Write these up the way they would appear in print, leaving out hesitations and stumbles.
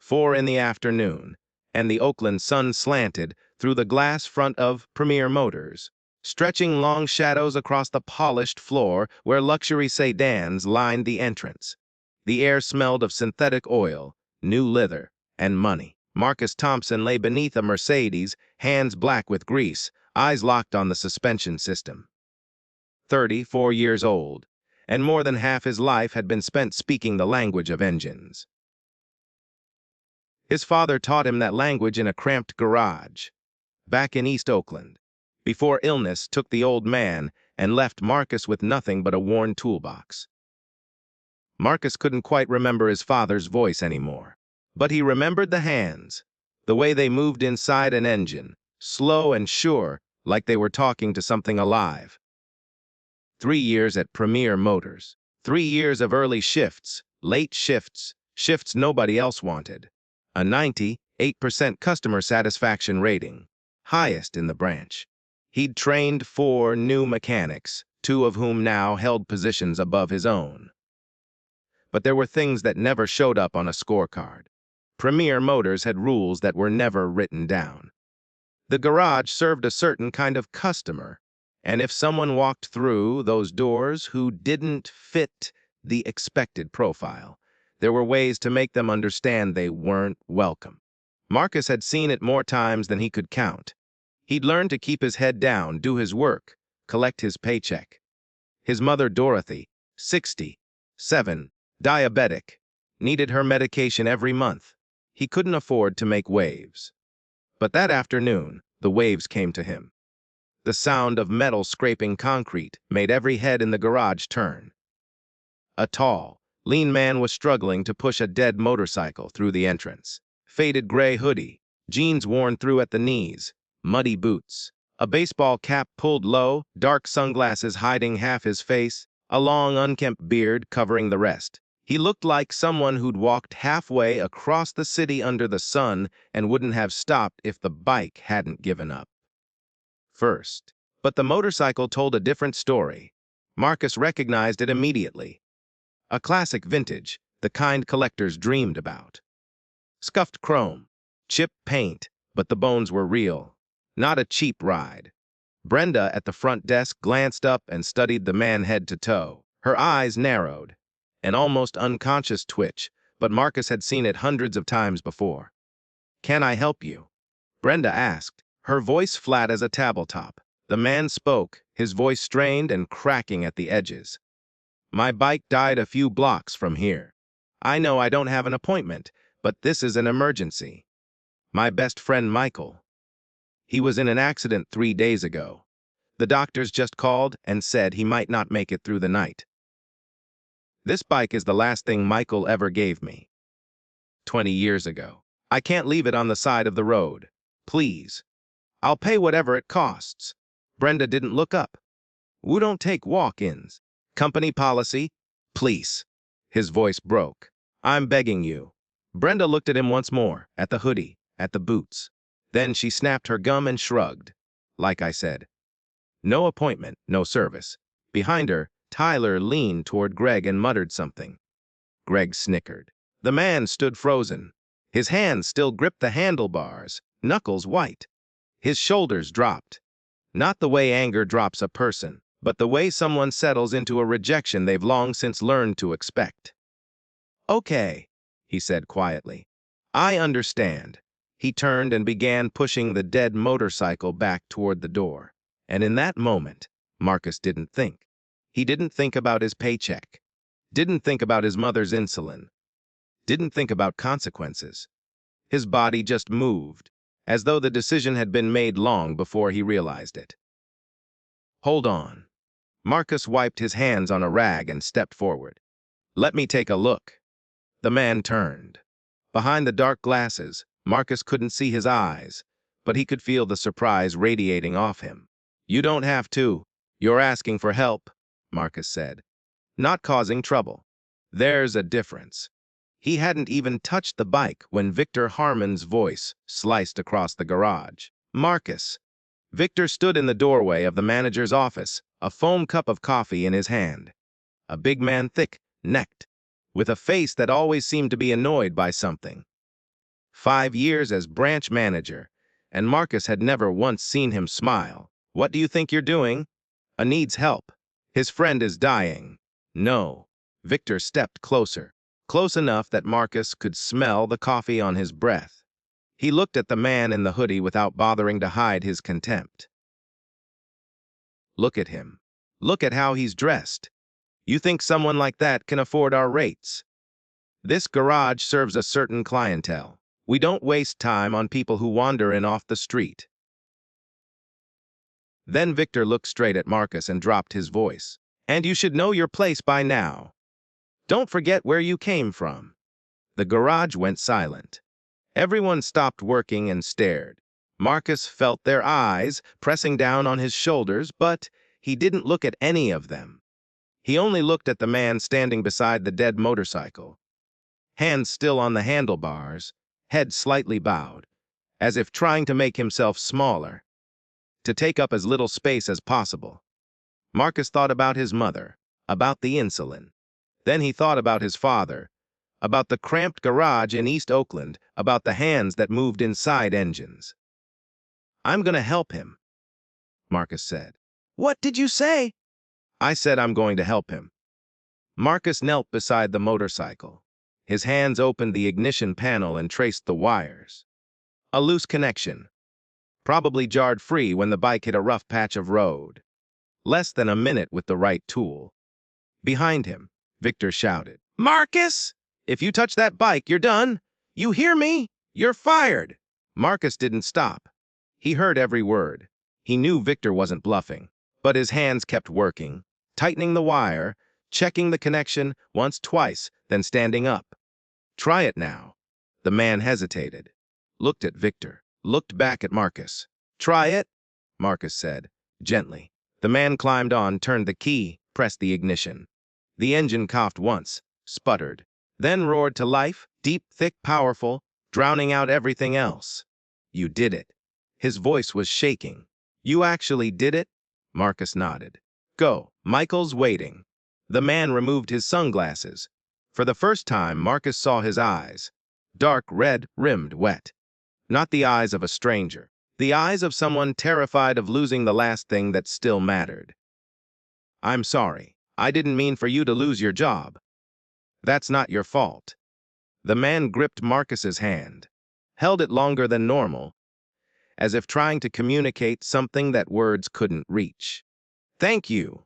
4 in the afternoon, and the Oakland sun slanted through the glass front of Premier Motors, stretching long shadows across the polished floor where luxury sedans lined the entrance. The air smelled of synthetic oil, new leather, and money. Marcus Thompson lay beneath a Mercedes, hands black with grease, eyes locked on the suspension system. 34 years old, and more than half his life had been spent speaking the language of engines. His father taught him that language in a cramped garage, back in East Oakland, before illness took the old man and left Marcus with nothing but a worn toolbox. Marcus couldn't quite remember his father's voice anymore, but he remembered the hands, the way they moved inside an engine, slow and sure, like they were talking to something alive. 3 years at Premier Motors, 3 years of early shifts, late shifts, shifts nobody else wanted, a 98% customer satisfaction rating, highest in the branch. He'd trained 4 new mechanics, 2 of whom now held positions above his own. But there were things that never showed up on a scorecard. Premier Motors had rules that were never written down. The garage served a certain kind of customer, and if someone walked through those doors who didn't fit the expected profile, there were ways to make them understand they weren't welcome. Marcus had seen it more times than he could count. He'd learned to keep his head down, do his work, collect his paycheck. His mother, Dorothy, 67, diabetic, needed her medication every month. He couldn't afford to make waves. But that afternoon, the waves came to him. The sound of metal scraping concrete made every head in the garage turn. A tall, lean man was struggling to push a dead motorcycle through the entrance. Faded gray hoodie, jeans worn through at the knees, muddy boots, a baseball cap pulled low, dark sunglasses hiding half his face, a long unkempt beard covering the rest. He looked like someone who'd walked halfway across the city under the sun and wouldn't have stopped if the bike hadn't given up first. But the motorcycle told a different story. Marcus recognized it immediately. A classic vintage, the kind collectors dreamed about. Scuffed chrome, chipped paint, but the bones were real, not a cheap ride. Brenda at the front desk glanced up and studied the man head to toe. Her eyes narrowed, an almost unconscious twitch, but Marcus had seen it hundreds of times before. "Can I help you?" Brenda asked, her voice flat as a tabletop. The man spoke, his voice strained and cracking at the edges. "My bike died a few blocks from here. I know I don't have an appointment, but this is an emergency. My best friend Michael. He was in an accident 3 days ago. The doctors just called and said he might not make it through the night. This bike is the last thing Michael ever gave me. 20 years ago. I can't leave it on the side of the road. Please. I'll pay whatever it costs." Brenda didn't look up. "We don't take walk-ins. Company policy. Please." His voice broke. "I'm begging you." Brenda looked at him once more, at the hoodie, at the boots. Then she snapped her gum and shrugged. "Like I said. No appointment, no service." Behind her, Tyler leaned toward Greg and muttered something. Greg snickered. The man stood frozen. His hands still gripped the handlebars, knuckles white. His shoulders dropped. Not the way anger drops a person, but the way someone settles into a rejection they've long since learned to expect. "Okay," he said quietly. "I understand." He turned and began pushing the dead motorcycle back toward the door. And in that moment, Marcus didn't think. He didn't think about his paycheck. Didn't think about his mother's insulin. Didn't think about consequences. His body just moved, as though the decision had been made long before he realized it. "Hold on." Marcus wiped his hands on a rag and stepped forward. "Let me take a look." The man turned. Behind the dark glasses, Marcus couldn't see his eyes, but he could feel the surprise radiating off him. "You don't have to. You're asking for help," Marcus said. "Not causing trouble. There's a difference." He hadn't even touched the bike when Victor Harmon's voice sliced across the garage. "Marcus." Victor stood in the doorway of the manager's office, a foam cup of coffee in his hand. A big man, thick-necked, with a face that always seemed to be annoyed by something. 5 years as branch manager, and Marcus had never once seen him smile. What do you think you're doing? Needs help. His friend is dying. No. Victor stepped closer, close enough that Marcus could smell the coffee on his breath. He looked at the man in the hoodie without bothering to hide his contempt. Look at him. Look at how he's dressed. You think someone like that can afford our rates? This garage serves a certain clientele. We don't waste time on people who wander in off the street. Then Victor looked straight at Marcus and dropped his voice. And you should know your place by now. Don't forget where you came from. The garage went silent. Everyone stopped working and stared. Marcus felt their eyes pressing down on his shoulders, but he didn't look at any of them. He only looked at the man standing beside the dead motorcycle. Hands still on the handlebars, head slightly bowed, as if trying to make himself smaller, to take up as little space as possible. Marcus thought about his mother, about the insulin. Then he thought about his father, about the cramped garage in East Oakland, about the hands that moved inside engines. I'm gonna help him, Marcus said. What did you say? I said I'm going to help him. Marcus knelt beside the motorcycle. His hands opened the ignition panel and traced the wires. A loose connection. Probably jarred free when the bike hit a rough patch of road. Less than a minute with the right tool. Behind him, Victor shouted, Marcus! If you touch that bike, you're done. You hear me? You're fired. Marcus didn't stop. He heard every word. He knew Victor wasn't bluffing, but his hands kept working, tightening the wire, checking the connection once, twice, then standing up. Try it now. The man hesitated, looked at Victor, looked back at Marcus. Try it, Marcus said, gently. The man climbed on, turned the key, pressed the ignition. The engine coughed once, sputtered, then roared to life, deep, thick, powerful, drowning out everything else. You did it. His voice was shaking. You actually did it? Marcus nodded. Go, Michael's waiting. The man removed his sunglasses. For the first time, Marcus saw his eyes. Dark red, rimmed, wet. Not the eyes of a stranger. The eyes of someone terrified of losing the last thing that still mattered. I'm sorry. I didn't mean for you to lose your job. That's not your fault. The man gripped Marcus's hand, held it longer than normal, as if trying to communicate something that words couldn't reach. Thank you.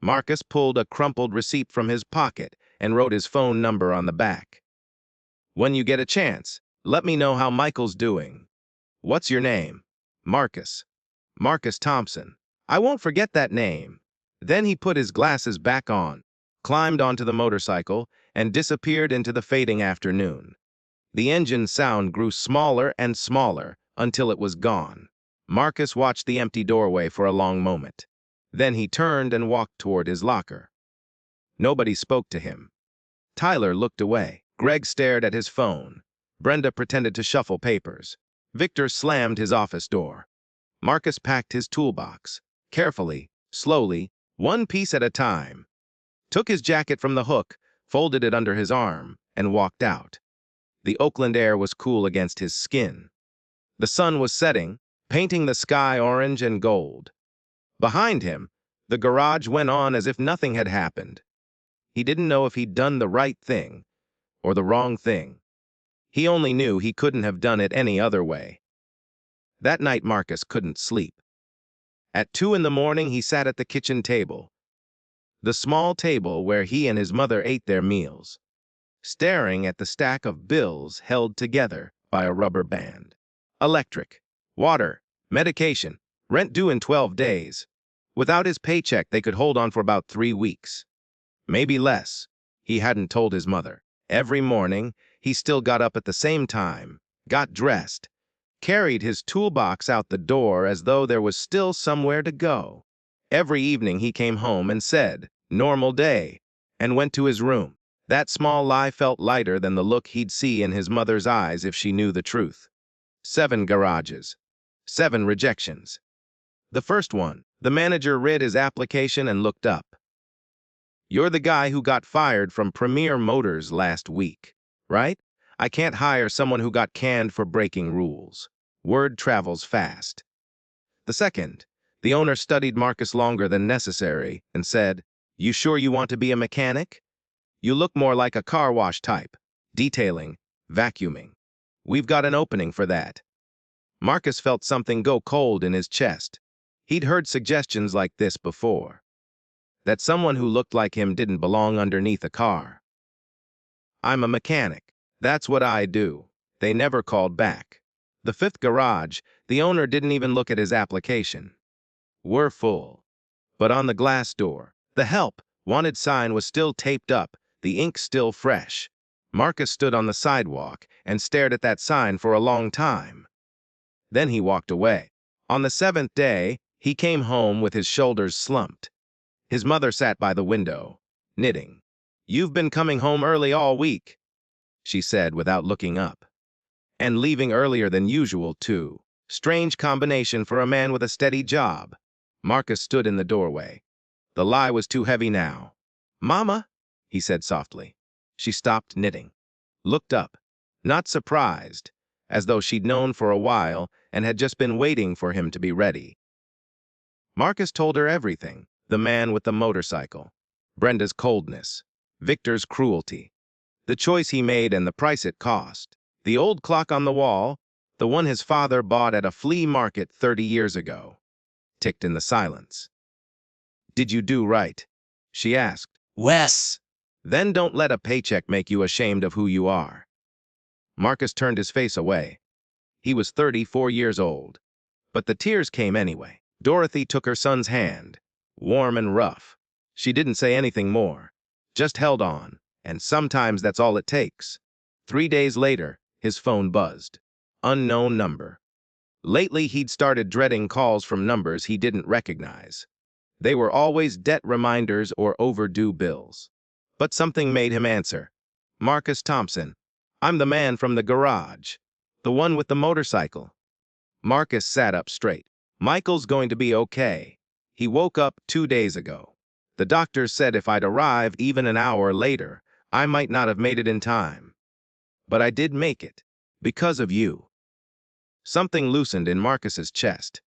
Marcus pulled a crumpled receipt from his pocket and wrote his phone number on the back. When you get a chance, let me know how Michael's doing. What's your name? Marcus. Marcus Thompson. I won't forget that name. Then he put his glasses back on, climbed onto the motorcycle, and disappeared into the fading afternoon. The engine sound grew smaller and smaller until it was gone. Marcus watched the empty doorway for a long moment. Then he turned and walked toward his locker. Nobody spoke to him. Tyler looked away. Greg stared at his phone. Brenda pretended to shuffle papers. Victor slammed his office door. Marcus packed his toolbox, carefully, slowly, one piece at a time, took his jacket from the hook, folded it under his arm, and walked out. The Oakland air was cool against his skin. The sun was setting, painting the sky orange and gold. Behind him, the garage went on as if nothing had happened. He didn't know if he'd done the right thing or the wrong thing. He only knew he couldn't have done it any other way. That night Marcus couldn't sleep. At 2 a.m, he sat at the kitchen table, the small table where he and his mother ate their meals, staring at the stack of bills held together by a rubber band. Electric, water, medication, rent due in 12 days. Without his paycheck, they could hold on for about 3 weeks. Maybe less. He hadn't told his mother. Every morning, he still got up at the same time, got dressed, carried his toolbox out the door as though there was still somewhere to go. Every evening he came home and said, "Normal day," and went to his room. That small lie felt lighter than the look he'd see in his mother's eyes if she knew the truth. 7 garages. 7 rejections. The first one, the manager read his application and looked up. "You're the guy who got fired from Premier Motors last week, right?" I can't hire someone who got canned for breaking rules. Word travels fast. The second, the owner studied Marcus longer than necessary and said, "You sure you want to be a mechanic? You look more like a car wash type. Detailing, vacuuming. We've got an opening for that." Marcus felt something go cold in his chest. He'd heard suggestions like this before. That someone who looked like him didn't belong underneath a car. "I'm a mechanic. That's what I do." They never called back. The fifth garage, the owner didn't even look at his application. "We're full." But on the glass door, the help wanted sign was still taped up, the ink still fresh. Marcus stood on the sidewalk and stared at that sign for a long time. Then he walked away. On the seventh day, he came home with his shoulders slumped. His mother sat by the window, knitting. "You've been coming home early all week," she said without looking up. "And leaving earlier than usual, too. Strange combination for a man with a steady job." Marcus stood in the doorway. The lie was too heavy now. "Mama," he said softly. She stopped knitting, looked up, not surprised, as though she'd known for a while and had just been waiting for him to be ready. Marcus told her everything: the man with the motorcycle, Brenda's coldness, Victor's cruelty, the choice he made and the price it cost, the old clock on the wall, the one his father bought at a flea market 30 years ago, ticked in the silence. "Did you do right?" she asked. "Wes." "Then don't let a paycheck make you ashamed of who you are." Marcus turned his face away. He was 34 years old. But the tears came anyway. Dorothy took her son's hand, warm and rough. She didn't say anything more, just held on, and sometimes that's all it takes. 3 days later, his phone buzzed. Unknown number. Lately, he'd started dreading calls from numbers he didn't recognize. They were always debt reminders or overdue bills. But something made him answer. "Marcus Thompson. I'm the man from the garage. The one with the motorcycle." Marcus sat up straight. "Michael's going to be okay. He woke up 2 days ago. The doctor said if I'd arrive even an hour later, I might not have made it in time. But I did make it. Because of you." Something loosened in Marcus's chest.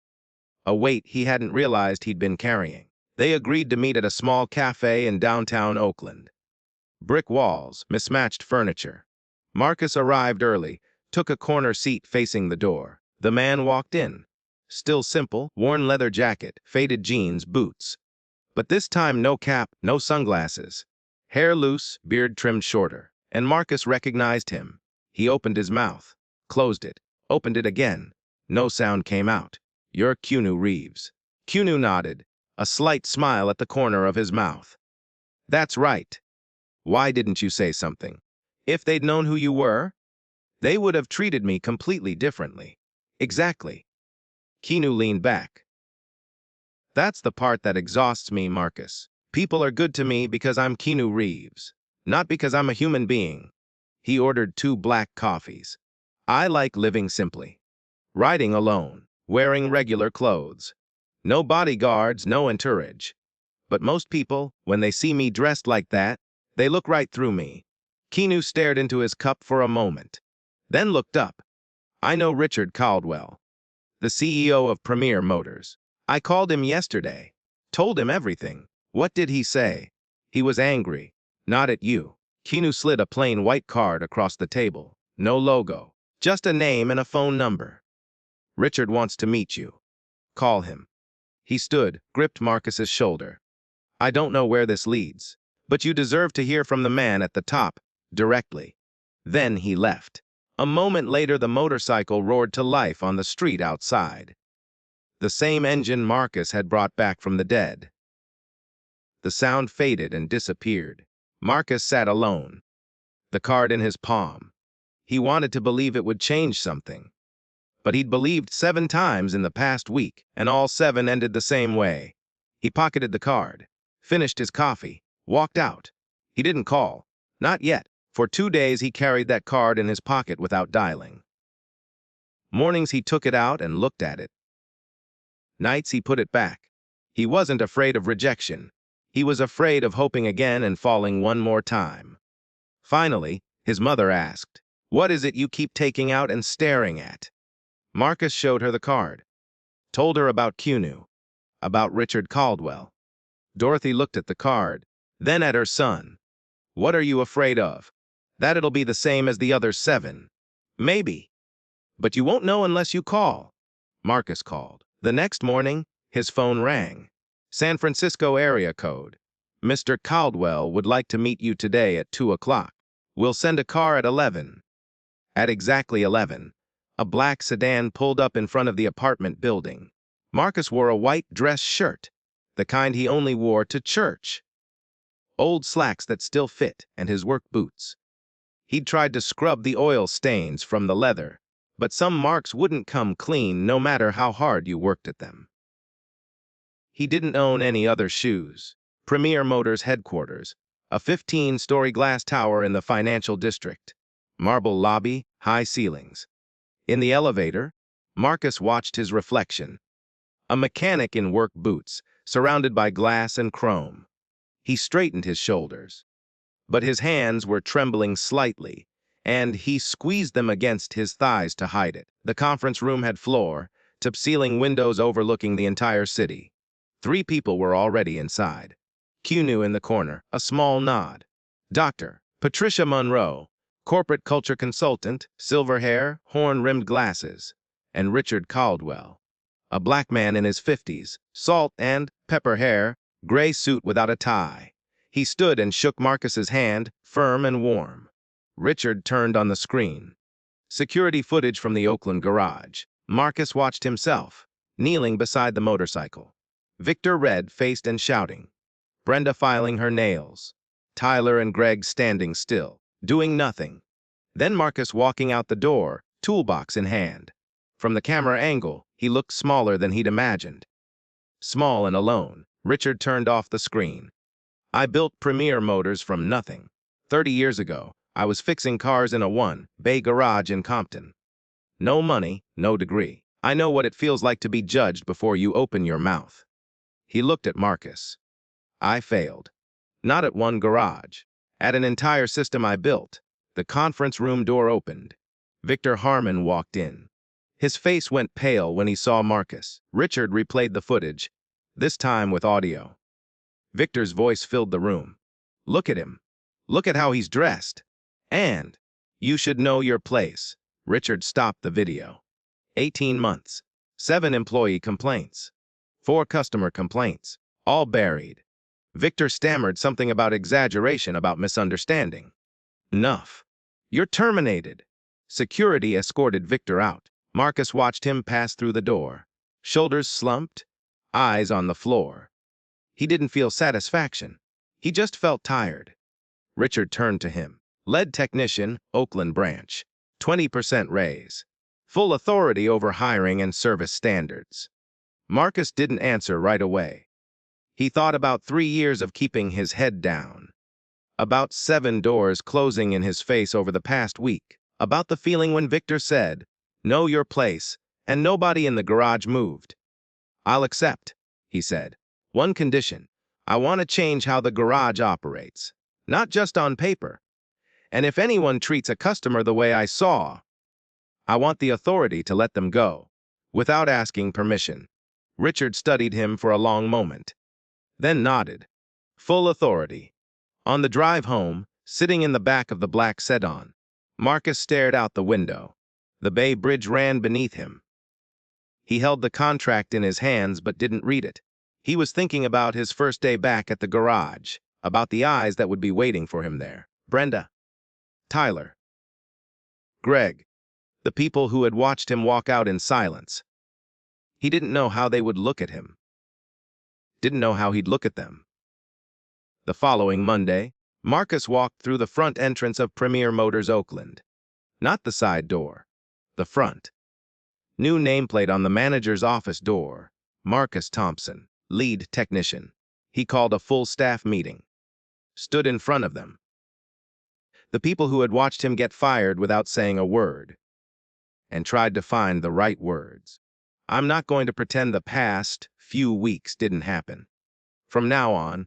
A weight he hadn't realized he'd been carrying. They agreed to meet at a small cafe in downtown Oakland. Brick walls, mismatched furniture. Marcus arrived early, took a corner seat facing the door. The man walked in. Still simple, worn leather jacket, faded jeans, boots. But this time no cap, no sunglasses. Hair loose, beard trimmed shorter. And Marcus recognized him. He opened his mouth, closed it, opened it again. No sound came out. "You're Keanu Reeves." Keanu nodded, a slight smile at the corner of his mouth. "That's right. Why didn't you say something? If they'd known who you were, they would have treated me completely differently." "Exactly." Keanu leaned back. "That's the part that exhausts me, Marcus. People are good to me because I'm Keanu Reeves, not because I'm a human being." He ordered 2 black coffees. "I like living simply. Riding alone, wearing regular clothes. No bodyguards, no entourage. But most people, when they see me dressed like that, they look right through me." Keanu stared into his cup for a moment, then looked up. "I know Richard Caldwell, the CEO of Premier Motors. I called him yesterday, told him everything." "What did he say?" "He was angry. Not at you." Keanu slid a plain white card across the table. No logo, just a name and a phone number. "Richard wants to meet you. Call him." He stood, gripped Marcus's shoulder. "I don't know where this leads, but you deserve to hear from the man at the top, directly." Then he left. A moment later, the motorcycle roared to life on the street outside. The same engine Marcus had brought back from the dead. The sound faded and disappeared. Marcus sat alone, the card in his palm. He wanted to believe it would change something. But he'd believed 7 times in the past week, and all 7 ended the same way. He pocketed the card, finished his coffee, walked out. He didn't call. Not yet. For 2 days he carried that card in his pocket without dialing. Mornings he took it out and looked at it. Nights he put it back. He wasn't afraid of rejection. He was afraid of hoping again and falling one more time. Finally, his mother asked, What is it you keep taking out and staring at? Marcus showed her the card, told her about Cunu, about Richard Caldwell. Dorothy looked at the card, then at her son. What are you afraid of? That it'll be the same as the other 7. Maybe. But you won't know unless you call. Marcus called. The next morning, his phone rang. San Francisco area code. Mr. Caldwell would like to meet you today at 2 o'clock. We'll send a car at 11. At exactly 11, a black sedan pulled up in front of the apartment building. Marcus wore a white dress shirt, the kind he only wore to church. Old slacks that still fit, and his work boots. He'd tried to scrub the oil stains from the leather, but some marks wouldn't come clean no matter how hard you worked at them. He didn't own any other shoes. Premier Motors headquarters, a 15-story glass tower in the financial district. Marble lobby, high ceilings. In the elevator, Marcus watched his reflection. A mechanic in work boots, surrounded by glass and chrome. He straightened his shoulders, but his hands were trembling slightly, and he squeezed them against his thighs to hide it. The conference room had floor-to-ceiling windows overlooking the entire city. 3 people were already inside. Cunu in the corner, a small nod. Dr. Patricia Monroe, corporate culture consultant, silver hair, horn-rimmed glasses, and Richard Caldwell, a black man in his 50s, salt and pepper hair, gray suit without a tie. He stood and shook Marcus's hand, firm and warm. Richard turned on the screen. Security footage from the Oakland garage. Marcus watched himself, kneeling beside the motorcycle. Victor red-faced and shouting. Brenda filing her nails. Tyler and Greg standing still, doing nothing. Then Marcus walking out the door, toolbox in hand. From the camera angle, he looked smaller than he'd imagined. Small and alone, Richard turned off the screen. I built Premier Motors from nothing. 30 years ago, I was fixing cars in a one-bay garage in Compton. No money, no degree. I know what it feels like to be judged before you open your mouth. He looked at Marcus. I failed. Not at one garage. At an entire system I built. The conference room door opened. Victor Harmon walked in. His face went pale when he saw Marcus. Richard replayed the footage, this time with audio. Victor's voice filled the room. Look at him. Look at how he's dressed. And you should know your place. Richard stopped the video. 18 months. 7 employee complaints. 4 customer complaints. All buried. Victor stammered something about exaggeration, about misunderstanding. Enough. You're terminated. Security escorted Victor out. Marcus watched him pass through the door. Shoulders slumped, eyes on the floor. He didn't feel satisfaction. He just felt tired. Richard turned to him. Lead technician, Oakland branch. 20% raise. Full authority over hiring and service standards. Marcus didn't answer right away. He thought about 3 years of keeping his head down. About 7 doors closing in his face over the past week. About the feeling when Victor said, "Know your place," and nobody in the garage moved. "I'll accept," he said. "One condition. I want to change how the garage operates. Not just on paper. And if anyone treats a customer the way I saw, I want the authority to let them go, without asking permission." Richard studied him for a long moment, then nodded. Full authority. On the drive home, sitting in the back of the black sedan, Marcus stared out the window. The Bay Bridge ran beneath him. He held the contract in his hands but didn't read it. He was thinking about his first day back at the garage, about the eyes that would be waiting for him there. Brenda. Tyler. Greg. The people who had watched him walk out in silence. He didn't know how they would look at him. Didn't know how he'd look at them. The following Monday, Marcus walked through the front entrance of Premier Motors Oakland. Not the side door. The front. New nameplate on the manager's office door. Marcus Thompson, lead technician. He called a full staff meeting. Stood in front of them. The people who had watched him get fired without saying a word. And tried to find the right words. I'm not going to pretend the past few weeks didn't happen. From now on,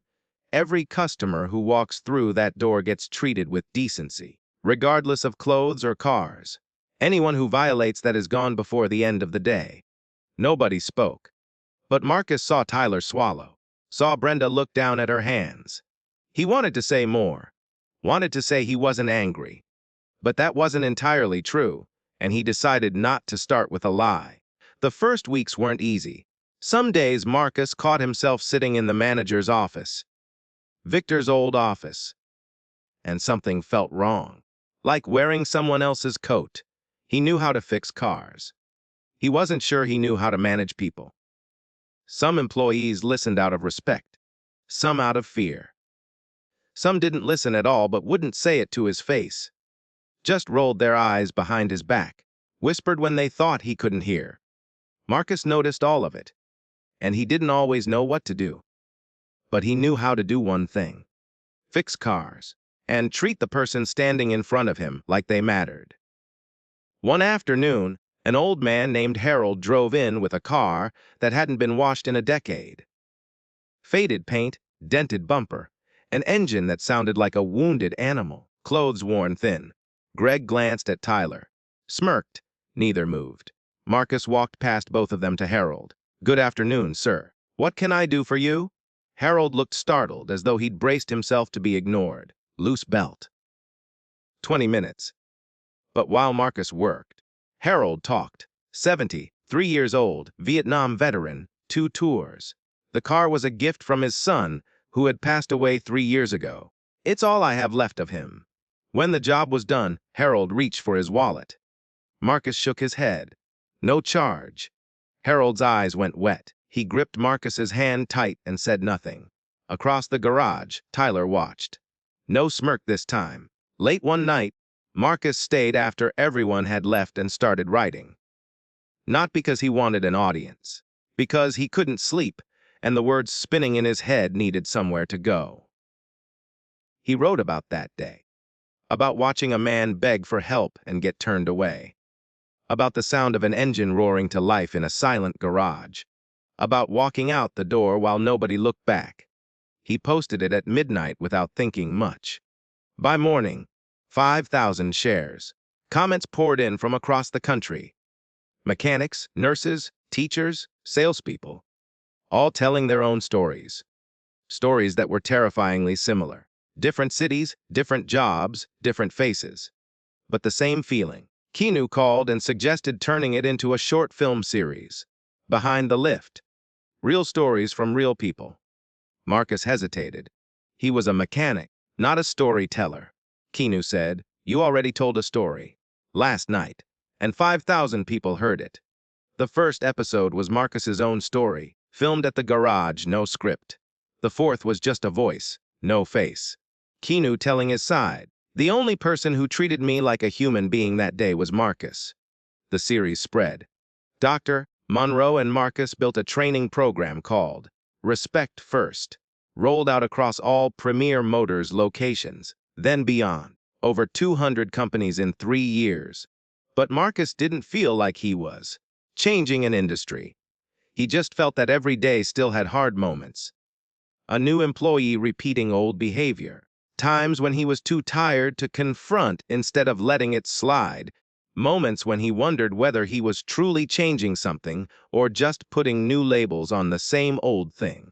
every customer who walks through that door gets treated with decency. regardless of clothes or cars. Anyone who violates that is gone before the end of the day. Nobody spoke. But Marcus saw Tyler swallow, saw Brenda look down at her hands. He wanted to say more, wanted to say he wasn't angry. But that wasn't entirely true, and he decided not to start with a lie. The first weeks weren't easy. Some days Marcus caught himself sitting in the manager's office, Victor's old office, and something felt wrong. Like wearing someone else's coat. He knew how to fix cars. He wasn't sure he knew how to manage people. Some employees listened out of respect, some out of fear. Some didn't listen at all but wouldn't say it to his face. Just rolled their eyes behind his back, whispered when they thought he couldn't hear. Marcus noticed all of it, and he didn't always know what to do. But he knew how to do one thing: fix cars, and treat the person standing in front of him like they mattered. One afternoon, an old man named Harold drove in with a car that hadn't been washed in a decade. Faded paint, dented bumper, an engine that sounded like a wounded animal, clothes worn thin. Greg glanced at Tyler, smirked. Neither moved. Marcus walked past both of them to Harold. "Good afternoon, sir. What can I do for you?" Harold looked startled, as though he'd braced himself to be ignored. "Loose belt." 20 minutes. But while Marcus worked, Harold talked. 70, 3 years old, Vietnam veteran, 2 tours. The car was a gift from his son, who had passed away 3 years ago. "It's all I have left of him." When the job was done, Harold reached for his wallet. Marcus shook his head. "No charge." Harold's eyes went wet. He gripped Marcus's hand tight and said nothing. Across the garage, Tyler watched. No smirk this time. Late one night, Marcus stayed after everyone had left and started writing. Not because he wanted an audience, because he couldn't sleep, and the words spinning in his head needed somewhere to go. He wrote about that day, about watching a man beg for help and get turned away, about the sound of an engine roaring to life in a silent garage, about walking out the door while nobody looked back. He posted it at midnight without thinking much. By morning, 5,000 shares. Comments poured in from across the country. Mechanics, nurses, teachers, salespeople, all telling their own stories. Stories that were terrifyingly similar. Different cities, different jobs, different faces. But the same feeling. Keanu called and suggested turning it into a short film series. Behind the Lift. Real stories from real people. Marcus hesitated. He was a mechanic, not a storyteller. Keanu said, "You already told a story. Last night. And 5,000 people heard it." The first episode was Marcus's own story, filmed at the garage, no script. The fourth was just a voice, no face. Keanu telling his side. "The only person who treated me like a human being that day was Marcus." The series spread. Dr. Monroe and Marcus built a training program called Respect First, rolled out across all Premier Motors locations, then beyond, over 200 companies in 3 years. But Marcus didn't feel like he was changing an industry. He just felt that every day still had hard moments. A new employee repeating old behavior. Times when he was too tired to confront instead of letting it slide. Moments when he wondered whether he was truly changing something or just putting new labels on the same old thing.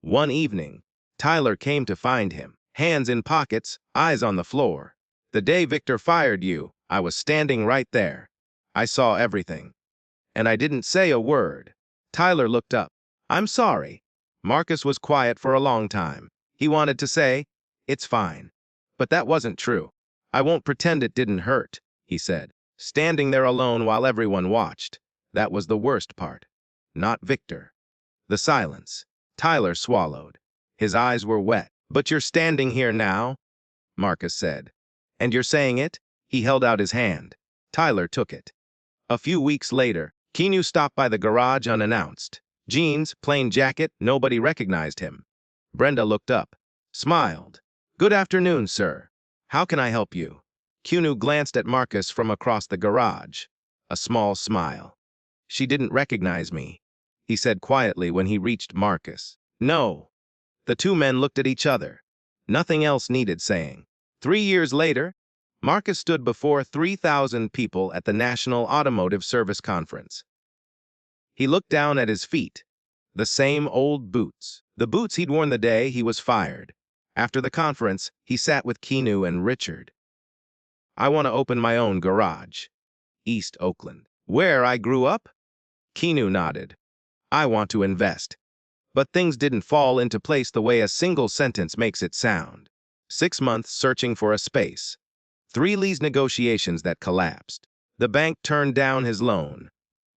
One evening, Tyler came to find him, hands in pockets, eyes on the floor. "The day Victor fired you, I was standing right there. I saw everything. And I didn't say a word." Tyler looked up. "I'm sorry." Marcus was quiet for a long time. He wanted to say, "It's fine." But that wasn't true. "I won't pretend it didn't hurt," he said, standing there alone while everyone watched. That was the worst part. Not Victor. The silence. Tyler swallowed. His eyes were wet. "But you're standing here now," Marcus said. "And you're saying it?" He held out his hand. Tyler took it. A few weeks later, Keanu stopped by the garage unannounced. Jeans, plain jacket, nobody recognized him. Brenda looked up, smiled. "Good afternoon, sir. How can I help you?" Keanu glanced at Marcus from across the garage. A small smile. "She didn't recognize me," he said quietly when he reached Marcus. "No." The two men looked at each other. Nothing else needed saying. 3 years later, Marcus stood before 3,000 people at the National Automotive Service Conference. He looked down at his feet, the same old boots, the boots he'd worn the day he was fired. After the conference, he sat with Keanu and Richard. "I want to open my own garage. East Oakland. Where I grew up?" Keanu nodded. "I want to invest." But things didn't fall into place the way a single sentence makes it sound. 6 months searching for a space. 3 lease negotiations that collapsed. The bank turned down his loan.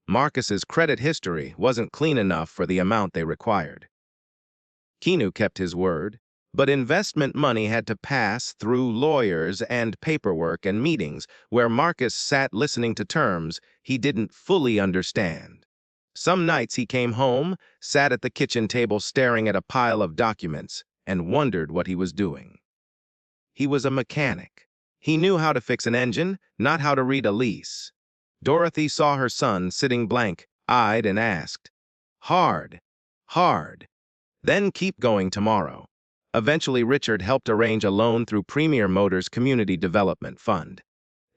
Marcus's credit history wasn't clean enough for the amount they required. Keanu kept his word, but investment money had to pass through lawyers and paperwork and meetings where Marcus sat listening to terms he didn't fully understand. Some nights he came home, sat at the kitchen table staring at a pile of documents, and wondered what he was doing. He was a mechanic. He knew how to fix an engine, not how to read a lease. Dorothy saw her son sitting blank-eyed and asked, "Hard, hard. Then keep going tomorrow." Eventually, Richard helped arrange a loan through Premier Motors Community Development Fund.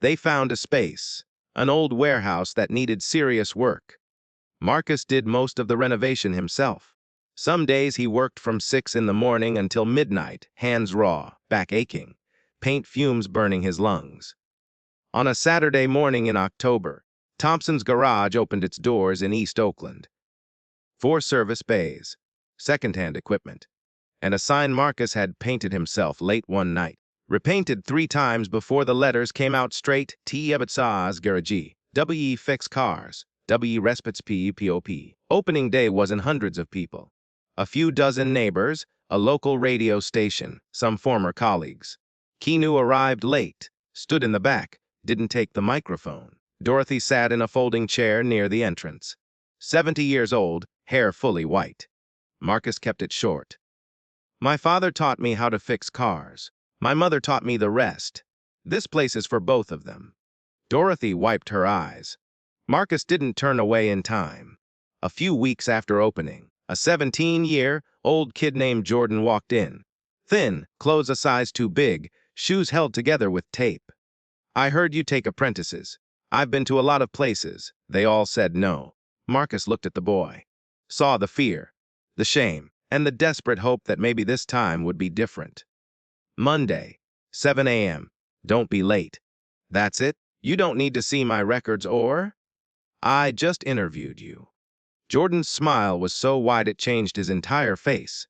They found a space, an old warehouse that needed serious work. Marcus did most of the renovation himself. Some days he worked from 6 in the morning until midnight, hands raw, back aching, paint fumes burning his lungs. On a Saturday morning in October, Thompson's Garage opened its doors in East Oakland. 4 service bays, second-hand equipment, and a sign Marcus had painted himself late one night. Repainted 3 times before the letters came out straight: T. Ebbetsaz Garage, W. Fix Cars, W. Respits POP. Opening day wasn't hundreds of people. A few dozen neighbors, a local radio station, some former colleagues. Keanu arrived late, stood in the back, didn't take the microphone. Dorothy sat in a folding chair near the entrance. 70 years old, hair fully white. Marcus kept it short. "My father taught me how to fix cars. My mother taught me the rest. This place is for both of them." Dorothy wiped her eyes. Marcus didn't turn away in time. A few weeks after opening, a 17-year-old kid named Jordan walked in. Thin, clothes a size too big, shoes held together with tape. "I heard you take apprentices. I've been to a lot of places. They all said no." Marcus looked at the boy, saw the fear, the shame, and the desperate hope that maybe this time would be different. "Monday, 7 a.m. Don't be late." "That's it? You don't need to see my records or?" "I just interviewed you." Jordan's smile was so wide it changed his entire face.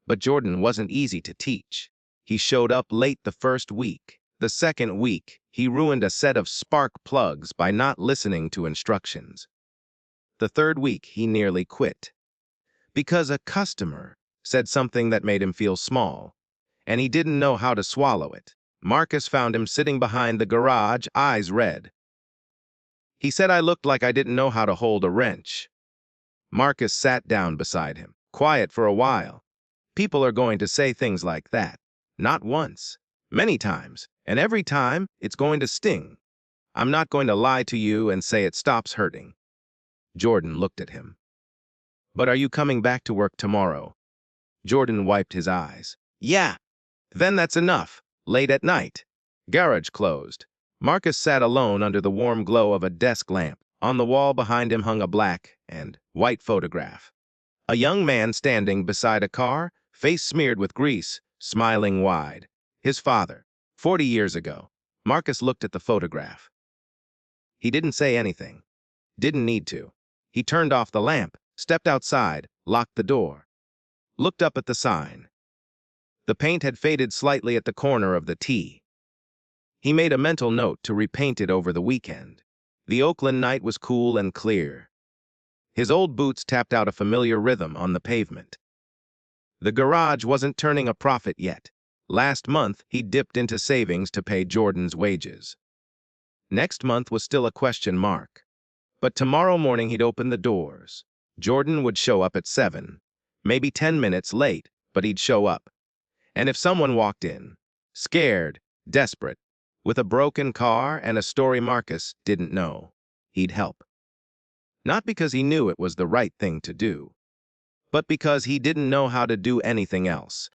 But Jordan wasn't easy to teach. He showed up late the first week. The second week, he ruined a set of spark plugs by not listening to instructions. The third week, he nearly quit. Because a customer said something that made him feel small, and he didn't know how to swallow it. Marcus found him sitting behind the garage, eyes red. He said I looked like I didn't know how to hold a wrench. Marcus sat down beside him, quiet for a while. People are going to say things like that. Not once, many times, and every time it's going to sting. I'm not going to lie to you and say it stops hurting. Jordan looked at him. "But are you coming back to work tomorrow?" Jordan wiped his eyes. "Yeah." "Then that's enough. Late at night." Garage closed. Marcus sat alone under the warm glow of a desk lamp. On the wall behind him hung a black and white photograph. A young man standing beside a car, face smeared with grease, smiling wide. His father, 40 years ago. Marcus looked at the photograph. He didn't say anything. Didn't need to. He turned off the lamp, stepped outside, locked the door. Looked up at the sign. The paint had faded slightly at the corner of the T. He made a mental note to repaint it over the weekend. The Oakland night was cool and clear. His old boots tapped out a familiar rhythm on the pavement. The garage wasn't turning a profit yet. Last month, he dipped into savings to pay Jordan's wages. Next month was still a question mark. But tomorrow morning he'd open the doors. Jordan would show up at 7, maybe 10 minutes late, but he'd show up. And if someone walked in, scared, desperate, with a broken car and a story Marcus didn't know, he'd help. Not because he knew it was the right thing to do, but because he didn't know how to do anything else.